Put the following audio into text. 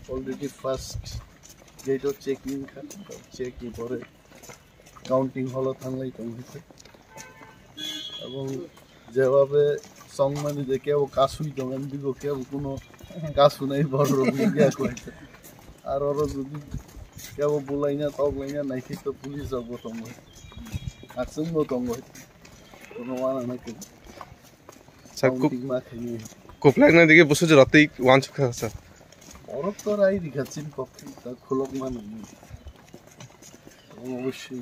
Already first gate of checking for counting holo thanglai tong hite ebong jebabe songmani je kebo kasui dongan digo kebo kono kasu nai boro biga koite ar oro jodi kebo bulaina toglaina naiki to police abo tong action bo tong kono wana naiki sakku koplak na dige bosu ratei wan chukha sa orok to rai dikhatsin kopki ta khulok man অবশ্যই